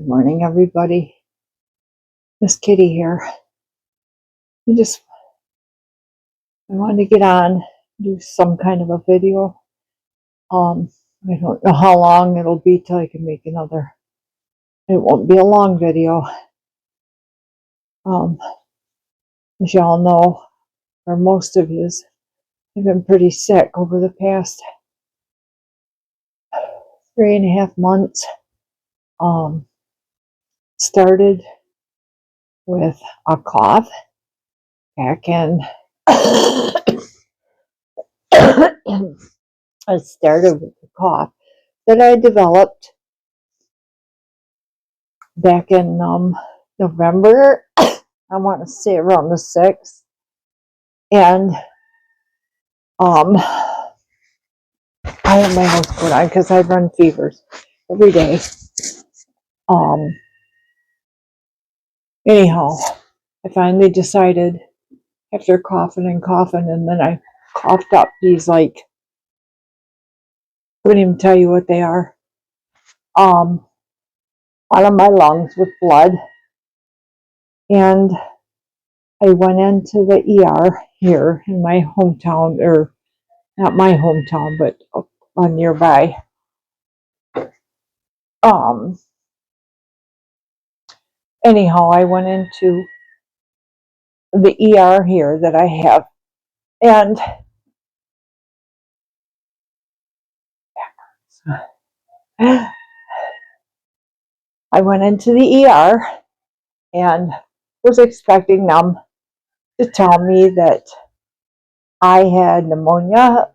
morning, everybody. Miss Kitty here. I wanted to get on, do some kind of a video. I don't know how long it'll be till I can make another. It won't be a long video. As y'all know, or most of you, I've been pretty sick over the past 3.5 months. Started with a cough back in. I started with the cough that I developed back in November. I want to say around the 6th. And I have my house coat on because I run fevers every day. Anyhow, I finally decided after coughing, and then I coughed up these, like, I couldn't even tell you what they are. Out of my lungs with blood. And I went into the ER here in my hometown, or not my hometown, but nearby. Anyhow, I went into the ER here that I have, and I went into the ER and was expecting them to tell me that I had pneumonia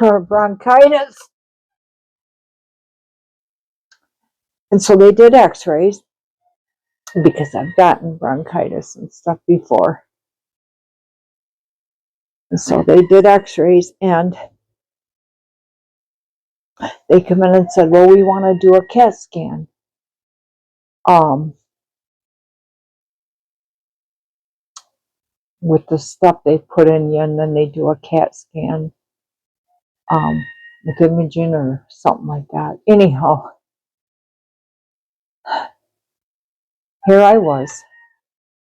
or bronchitis. And so they did x-rays because I've gotten bronchitis and stuff before. And so they did x-rays, and they come in and said, well, we want to do a CAT scan. With the stuff they put in you, and then they do a CAT scan with imaging or something like that. Anyhow, here I was,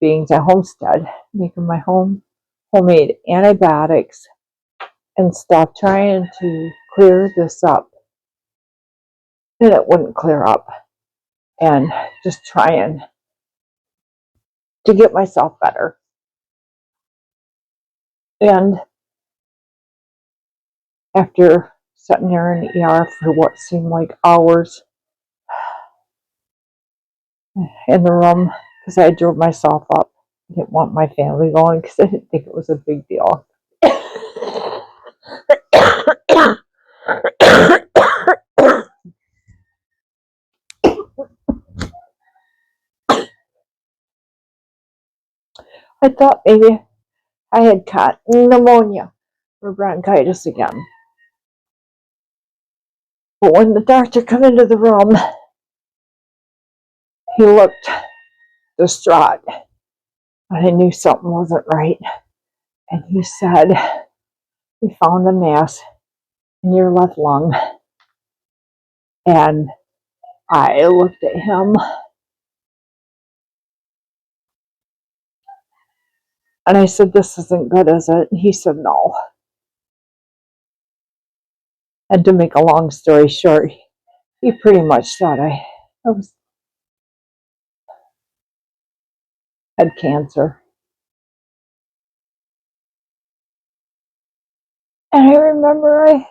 being at Homestead, making my homemade antibiotics and stuff, trying to clear this up. And it wouldn't clear up. And just trying to get myself better. And after sitting there in the ER for what seemed like hours in the room, because I drove myself up. I didn't want my family going because I didn't think it was a big deal. I thought maybe I had caught pneumonia or bronchitis again. But when the doctor came into the room, he looked distraught. And I knew something wasn't right. And he said, we found a mass in your left lung. And I looked at him. And I said, this isn't good, is it? And he said, no. And to make a long story short, he pretty much thought I had cancer. And I remember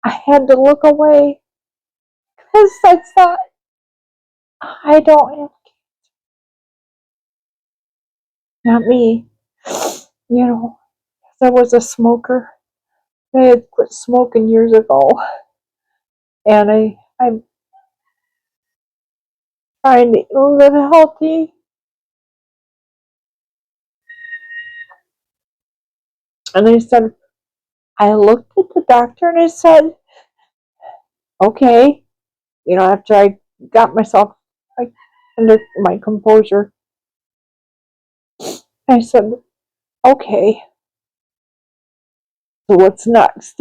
I had to look away because I thought, I don't have cancer. Not me. You know, I was a smoker. I had quit smoking years ago. And I'm trying to live healthy. And I looked at the doctor and I said, okay. You know, after I got myself under my composure, I said, okay, so what's next?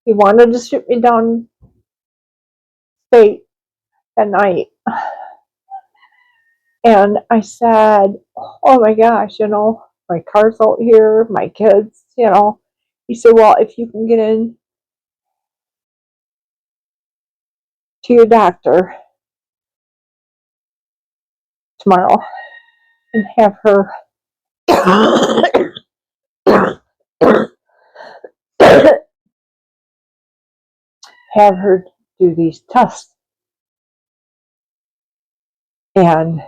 He wanted to shoot me down state at night. And I said, oh my gosh, my car's out here, my kids. He said, well, if you can get in to your doctor tomorrow and have her have her do these tests and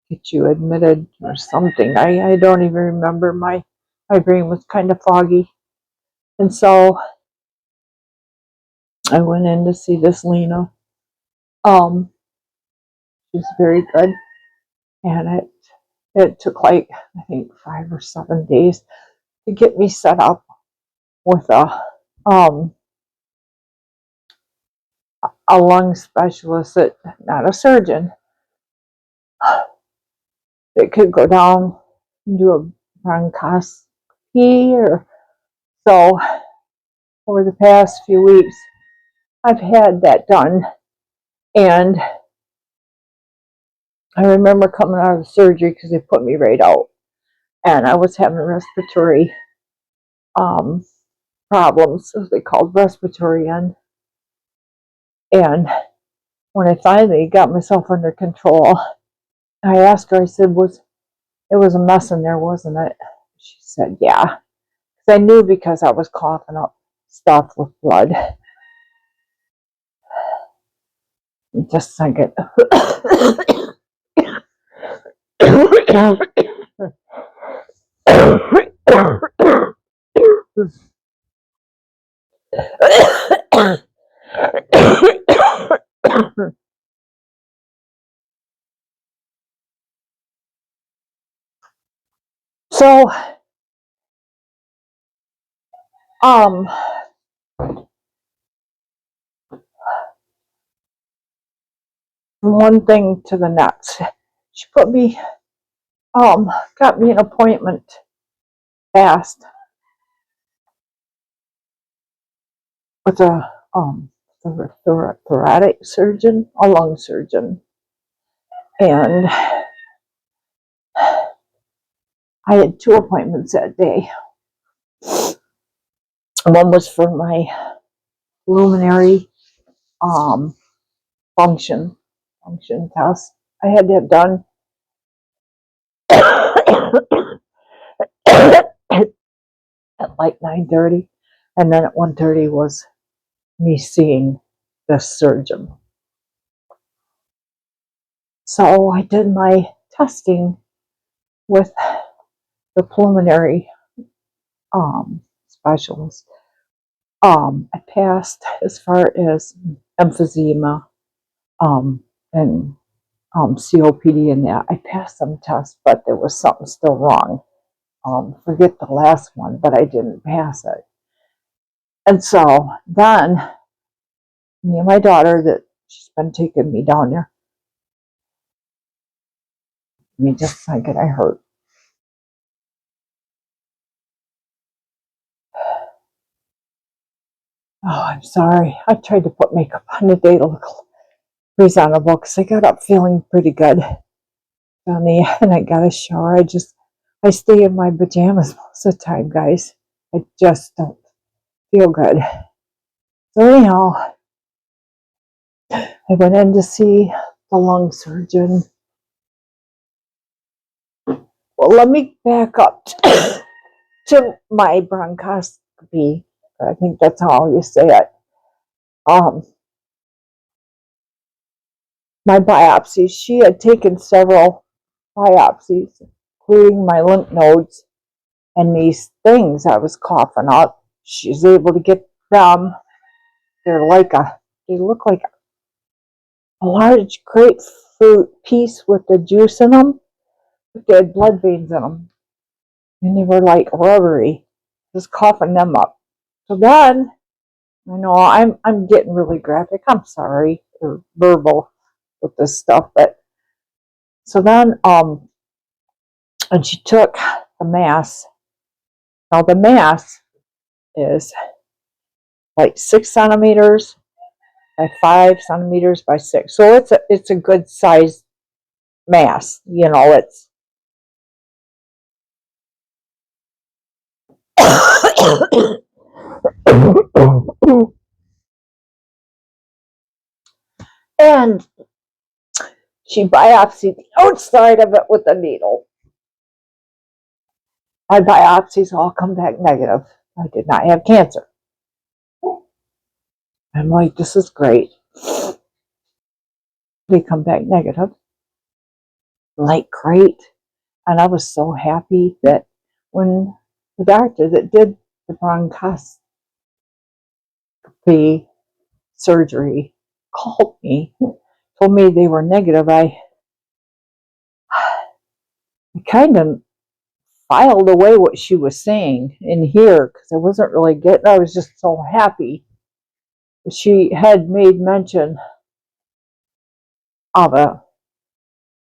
get you admitted or something. I don't even remember. My brain was kind of foggy. And so I went in to see this Lena. She's very good. And it took like, I think, 5 or 7 days to get me set up with a lung specialist, not a surgeon, that could go down and do a bronchoscopy. Or so over the past few weeks, I've had that done. And I remember coming out of the surgery because they put me right out. And I was having respiratory problems, as they called respiratory. And when I finally got myself under control, I asked her, I said, it was a mess in there, wasn't it? She said, yeah. Because I knew, because I was coughing up stuff with blood. Just a second. So, one thing to the next. She got me an appointment fast with a thoracic surgeon, a lung surgeon. And I had 2 appointments that day. One was for my pulmonary function test. I had that done at like 9:30, and then at 1:30 was me seeing the surgeon. So I did my testing with the pulmonary specialist. I passed as far as emphysema and COPD and that. I passed some tests, but there was something still wrong. Forget the last one, but I didn't pass it. And so then me and my daughter, that she's been taking me down there. Give me just a second, I hurt. Oh, I'm sorry. I tried to put makeup on today to look presentable because I got up feeling pretty good. And I got a shower. I stay in my pajamas most of the time, guys. I just don't feel good. So anyhow, I went in to see the lung surgeon. Well, let me back up to my bronchoscopy. I think that's how you say it. My biopsies. She had taken several biopsies, including my lymph nodes and these things I was coughing up. She's able to get them. They look like a large grapefruit piece with the juice in them, but they had blood veins in them, and they were like rubbery. Just coughing them up. So then, I know I'm getting really graphic. I'm sorry, or verbal with this stuff, but so then and she took the mass. Now the mass is like 6 centimeters by 5 centimeters by 6. So it's a good size mass. You know, it's and she biopsied the outside of it with a needle. My biopsies all come back negative. I did not have cancer. I'm like, this is great. They come back negative. Like, great. And I was so happy that when the doctor that did the bronchoscopy surgery called me, told me they were negative, I kind of filed away what she was saying in here because I wasn't really getting. I was just so happy. She had made mention of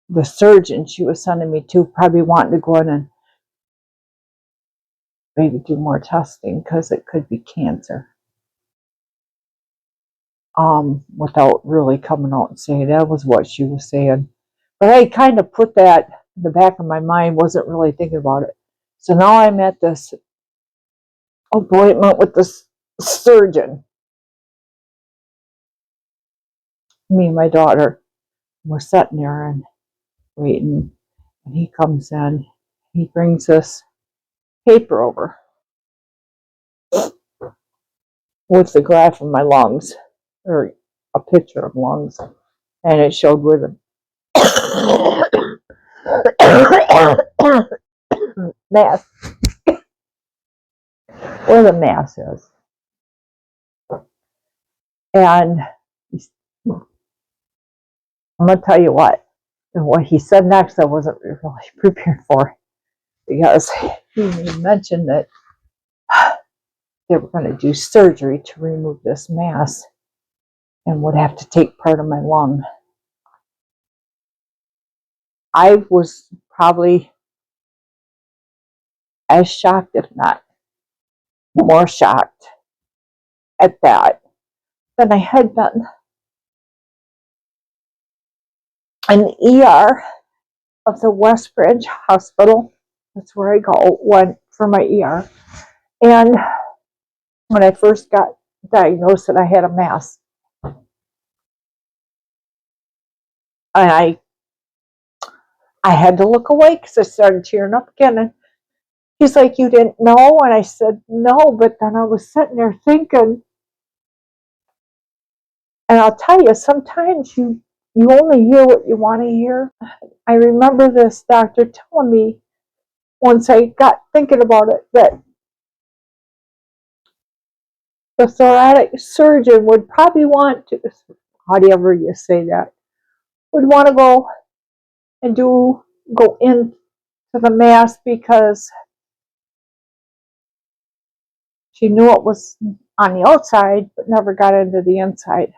the surgeon she was sending me to, probably wanting to go in and maybe do more testing because it could be cancer. Without really coming out and saying that was what she was saying. But I kind of put that in the back of my mind, wasn't really thinking about it. So now I'm at this appointment with this surgeon. Me and my daughter, we're sitting there and waiting, and he comes in. He brings this paper over with the graph of my lungs, or a picture of lungs, and it showed where the mass, where the mass is. And I'm gonna tell you what, and what he said next, I wasn't really prepared for, because he mentioned that they were going to do surgery to remove this mass and would have to take part of my lung. I was probably as shocked, if not more shocked, at that than I had been. In the ER of the West Branch Hospital, that's where I went for my ER. And when I first got diagnosed that I had a mass, and I had to look away because I started tearing up again. And he's like, "You didn't know?" And I said, "No," but then I was sitting there thinking, and I'll tell you, sometimes you only hear what you want to hear. I remember this doctor telling me, once I got thinking about it, that the thoracic surgeon would probably want to, however you say that, would want to go into the mass because she knew it was on the outside, but never got into the inside.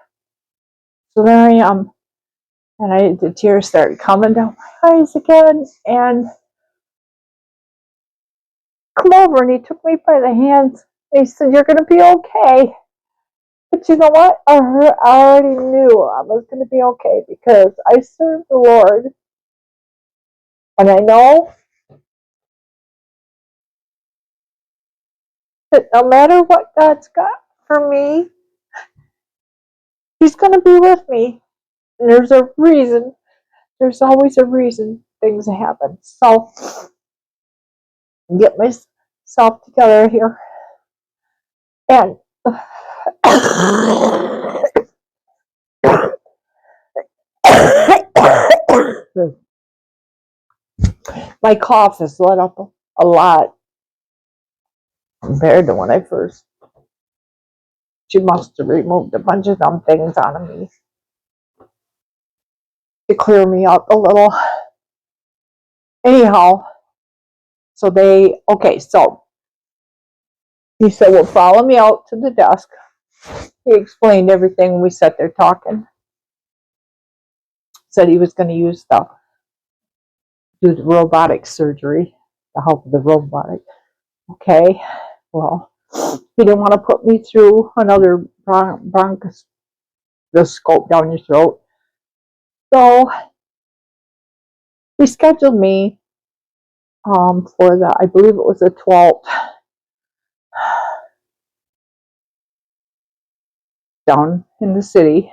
So there I am, and the tears started coming down my eyes again, and come over, and he took me by the hands. He said, "You're going to be okay." But you know what? I already knew I was going to be okay because I serve the Lord, and I know that no matter what God's got for me, He's going to be with me. And there's a reason. There's always a reason things happen. So, get myself together here. And my cough has let up a lot compared to when I first. She must have removed a bunch of dumb things out of me to clear me out a little. Anyhow, so he said, "Well, follow me out to the desk." He explained everything. We sat there talking. Said he was going to do the robotic surgery, the help of the robotic. Okay, well, He didn't want to put me through another bronchoscopy down your throat. So he scheduled me for the, I believe it was the 12th, down in the city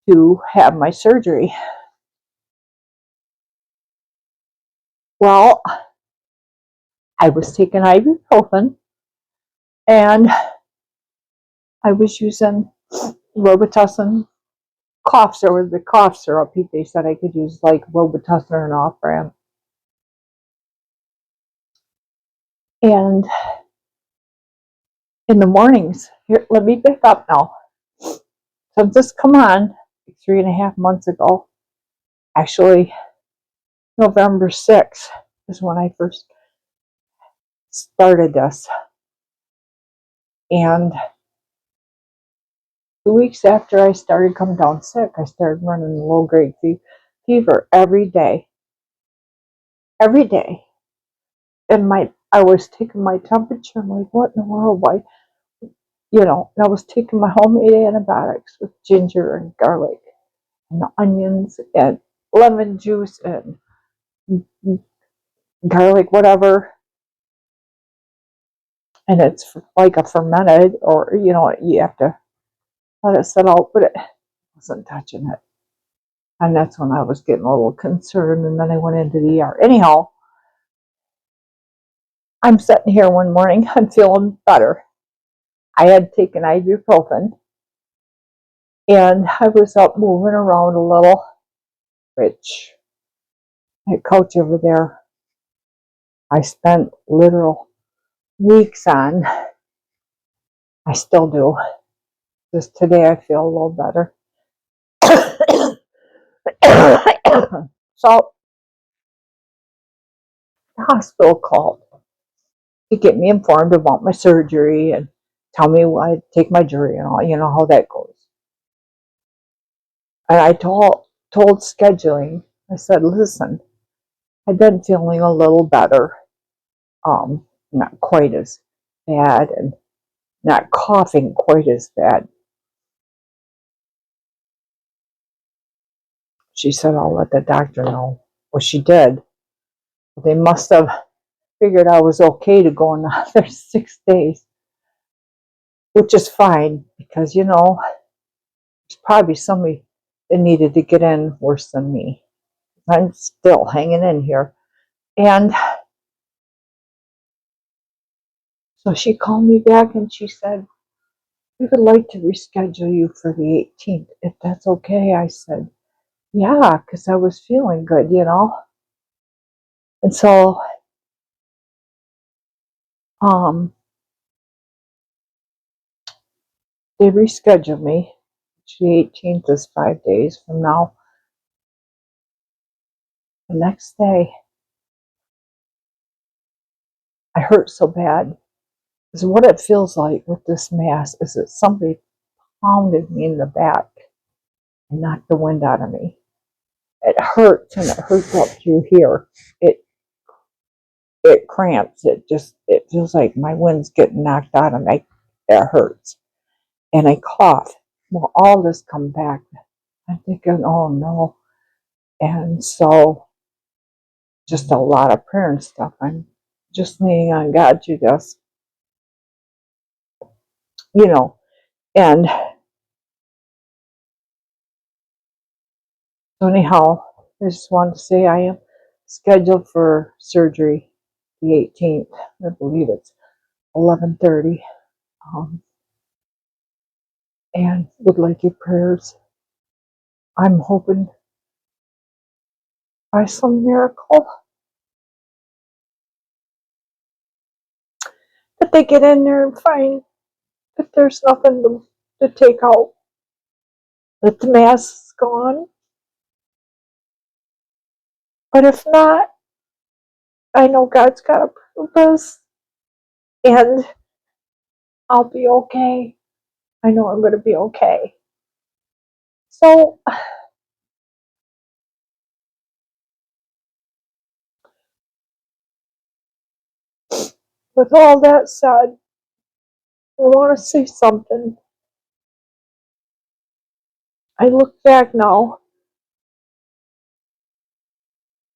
to have my surgery. Well, I was taking ibuprofen and I was using Robitussin cough syrup, the cough syrup. They said I could use like Robitussin and off-brand. And in the mornings, here, let me pick up now. So this come on 3.5 months ago. Actually, November 6th is when I first started this. And 2 weeks after I started coming down sick, I started running low-grade fever every day. Every day. And I was taking my temperature. I'm like, what in the world? Why? And I was taking my homemade antibiotics with ginger and garlic and the onions and lemon juice and garlic, whatever. And it's like a fermented, or, you have to let it sit out, but it wasn't touching it. And that's when I was getting a little concerned. And then I went into the ER. Anyhow, I'm sitting here one morning. I'm feeling better. I had taken ibuprofen. And I was up moving around a little, which that couch over there, I spent literal weeks on. I still do. Just today I feel a little better. So the hospital called to get me informed about my surgery and tell me why I take my jury and all, how that goes. And I told scheduling, I said, listen, I've been feeling a little better, not quite as bad, and not coughing quite as bad. She said, I'll let the doctor know. Well, she did. They must have figured I was okay to go another 6 days, which is fine because, there's probably somebody that needed to get in worse than me. I'm still hanging in here. And so she called me back and she said, we would like to reschedule you for the 18th, if that's okay. I said, yeah, because I was feeling good, And so they rescheduled me. The 18th is 5 days from now. The next day, I hurt so bad. Because what it feels like with this mass is that somebody pounded me in the back and knocked the wind out of me. It hurts, and it hurts up through here. It cramps. It feels like my wind's getting knocked out of me. It hurts. And I cough. Well, all this come back. I'm thinking, oh no. And so just a lot of prayer and stuff. I'm just leaning on God to just, and so anyhow, I just wanted to say I am scheduled for surgery the 18th. I believe it's 11:30. And would like your prayers. I'm hoping by some miracle that they get in there and find that there's nothing to take out, that the mass is gone. But if not, I know God's got a purpose and I'll be okay. I know I'm going to be okay. So, with all that said, I want to say something. I look back now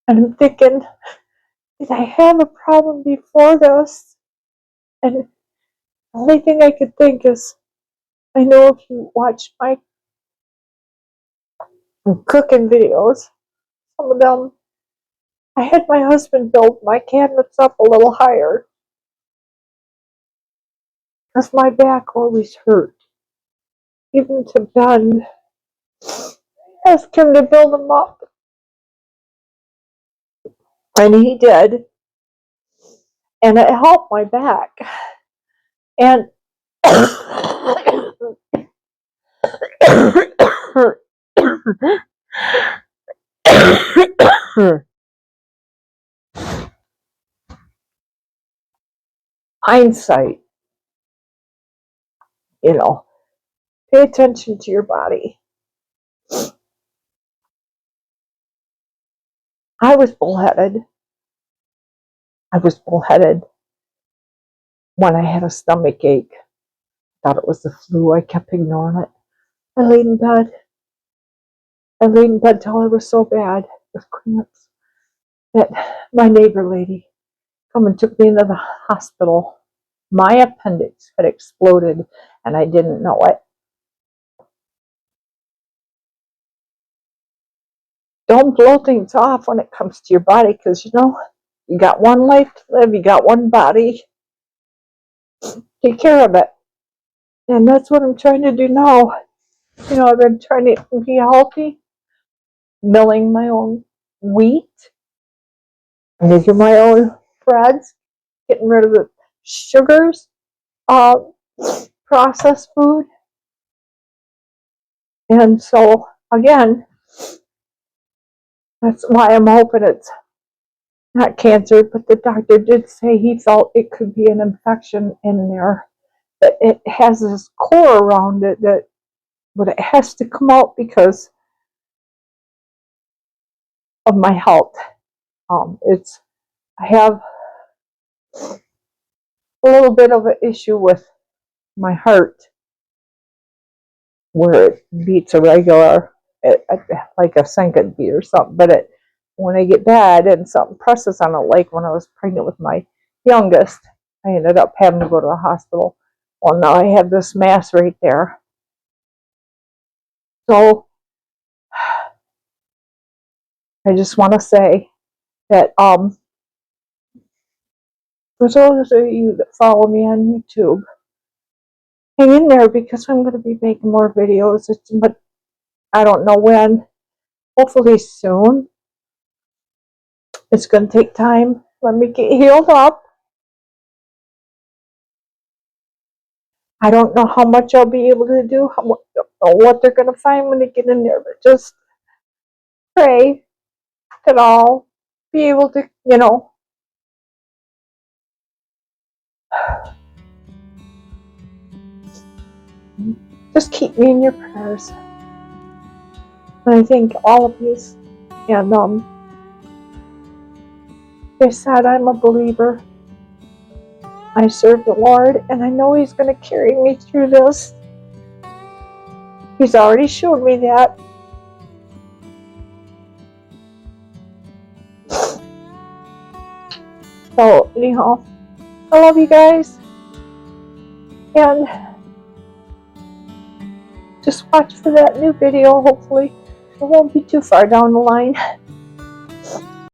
and I'm thinking, did I have a problem before this? And the only thing I could think is, I know if you watch my cooking videos, some of them, I had my husband build my cabinets up a little higher because my back always hurt. Even to bend, ask him to build them up. And he did. And it helped my back. And hindsight, pay attention to your body. I was bullheaded. I was bullheaded when I had a stomach ache. Thought it was the flu. I kept ignoring it. I laid in bed. I laid in bed till I was so bad with cramps that my neighbor lady come and took me into the hospital. My appendix had exploded and I didn't know it. Don't blow things off when it comes to your body, because you got one life to live, you got one body. Take care of it. And that's what I'm trying to do now. I've been trying to be healthy, milling my own wheat, making my own breads, getting rid of the sugars, processed food. And so, again, that's why I'm hoping it's not cancer, but the doctor did say he felt it could be an infection in there. But it has this core around it but it has to come out because of my health. I have a little bit of an issue with my heart, where it beats a regular, like a second beat or something. But when I get bad and something presses on it, like when I was pregnant with my youngest, I ended up having to go to the hospital. Well, now I have this mass right there. So I just want to say that for those of you that follow me on YouTube, hang in there, because I'm going to be making more videos. But I don't know when. Hopefully soon. It's going to take time. Let me get healed up. I don't know how much I'll be able to do, what they're going to find when they get in there, but just pray that I'll be able to, just keep me in your prayers. And I thank all of you. And they said, I'm a believer. I serve the Lord, and I know He's going to carry me through this. He's already showed me that. So anyhow, I love you guys, and just watch for that new video. Hopefully it won't be too far down the line.